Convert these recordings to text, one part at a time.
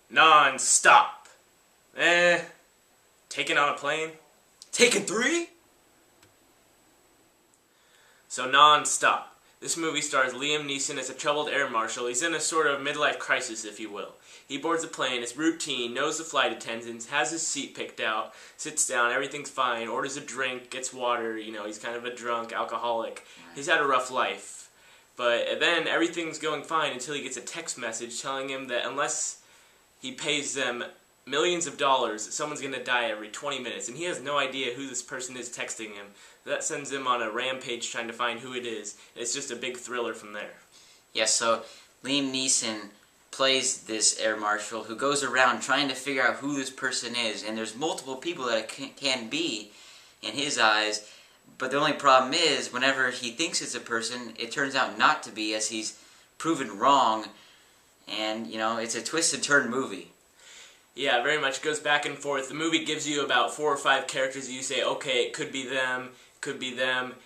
Non-stop. Taken on a plane? Taken 3? So Non-Stop. This movie stars Liam Neeson as a troubled air marshal. He's in a sort of midlife crisis, if you will. He boards a plane, it's routine, knows the flight attendants, has his seat picked out, sits down, everything's fine, orders a drink, gets water, he's kind of a drunk, alcoholic. He's had a rough life. But then everything's going fine until he gets a text message telling him that unless he pays them millions of dollars, someone's going to die every 20 minutes, and he has no idea who this person is texting him. That sends him on a rampage trying to find who it is. It's just a big thriller from there. Yeah, so Liam Neeson plays this air marshal who goes around trying to figure out who this person is, and there's multiple people that it can be in his eyes, but the only problem is whenever he thinks it's a person, it turns out not to be, as he's proven wrong, and, it's a twist and turn movie. Yeah, very much. It goes back and forth. The movie gives you about 4 or 5 characters and you say, okay, it could be them, and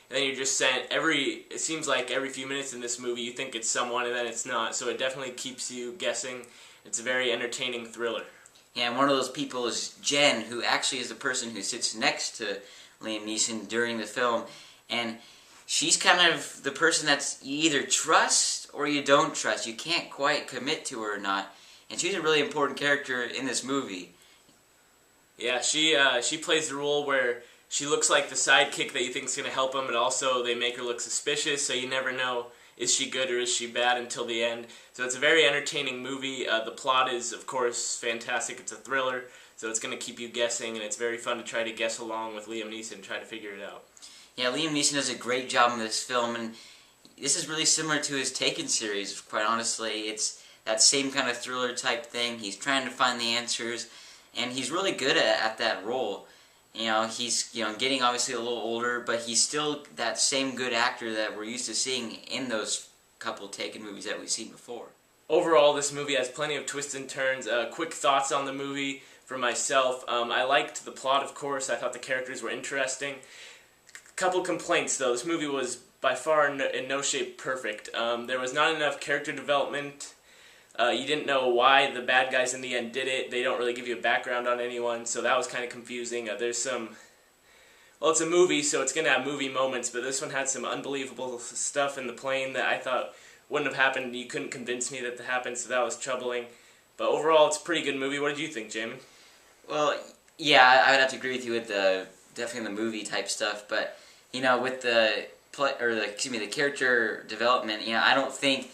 then you're just sent it seems like every few minutes in this movie you think it's someone and then it's not, so it definitely keeps you guessing. It's a very entertaining thriller. Yeah, and one of those people is Jen, who actually is the person who sits next to Liam Neeson during the film, and she's kind of the person that's you either trust or you don't trust. You can't quite commit to her or not. And she's a really important character in this movie. Yeah, she plays the role where she looks like the sidekick that you think is going to help him, but also they make her look suspicious, so you never know, is she good or is she bad until the end. So it's a very entertaining movie. The plot is, of course, fantastic. It's a thriller, so it's going to keep you guessing, and it's very fun to try to guess along with Liam Neeson and try to figure it out. Yeah, Liam Neeson does a great job in this film, and this is really similar to his Taken series, quite honestly. It's that same kind of thriller type thing. He's trying to find the answers, and he's really good at that role. He's getting obviously a little older, but he's still that same good actor that we're used to seeing in those couple Taken movies that we've seen before. Overall, this movie has plenty of twists and turns. Quick thoughts on the movie for myself. I liked the plot, of course. I thought the characters were interesting. Couple complaints, though. This movie was by far in no shape perfect. There was not enough character development. You didn't know why the bad guys in the end did it. They don't really give you a background on anyone, so that was kind of confusing. There's some... Well, it's a movie, so it's going to have movie moments, but this one had some unbelievable stuff in the plane that I thought wouldn't have happened. You couldn't convince me that happened, so that was troubling. But overall, it's a pretty good movie. What did you think, Jamin? Well, yeah, I would have to agree with you with definitely the movie type stuff, but, with the character development, I don't think...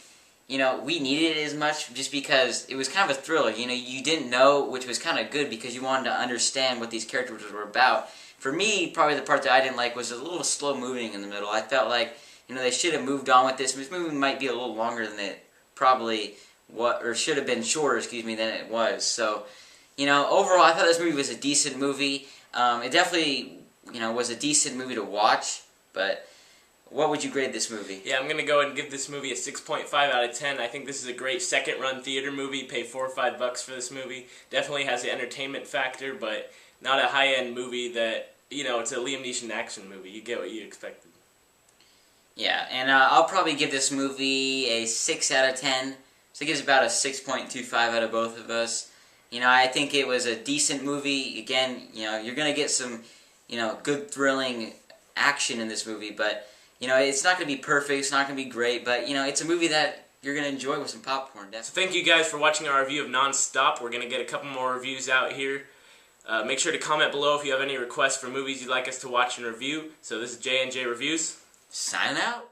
we needed it as much just because it was kind of a thriller. You didn't know, which was kind of good because you wanted to understand what these characters were about. For me, probably the part that I didn't like was a little slow moving in the middle. I felt like, they should have moved on with this. This movie might be a little longer than it probably or should have been shorter, than it was. So, overall, I thought this movie was a decent movie. It definitely, was a decent movie to watch, but... What would you grade this movie? Yeah, I'm going to go ahead and give this movie a 6.5 out of 10. I think this is a great second-run theater movie. Pay $4 or $5 for this movie. Definitely has the entertainment factor, but not a high-end movie that, it's a Liam Neeson action movie. You get what you expected. Yeah, and I'll probably give this movie a 6 out of 10. So it gives about a 6.25 out of both of us. I think it was a decent movie. Again, you're going to get some, good thrilling action in this movie, but... it's not going to be perfect, it's not going to be great, but, it's a movie that you're going to enjoy with some popcorn, definitely. So thank you guys for watching our review of Non-Stop. We're going to get a couple more reviews out here. Make sure to comment below if you have any requests for movies you'd like us to watch and review. So this is J&J Reviews. Signing out.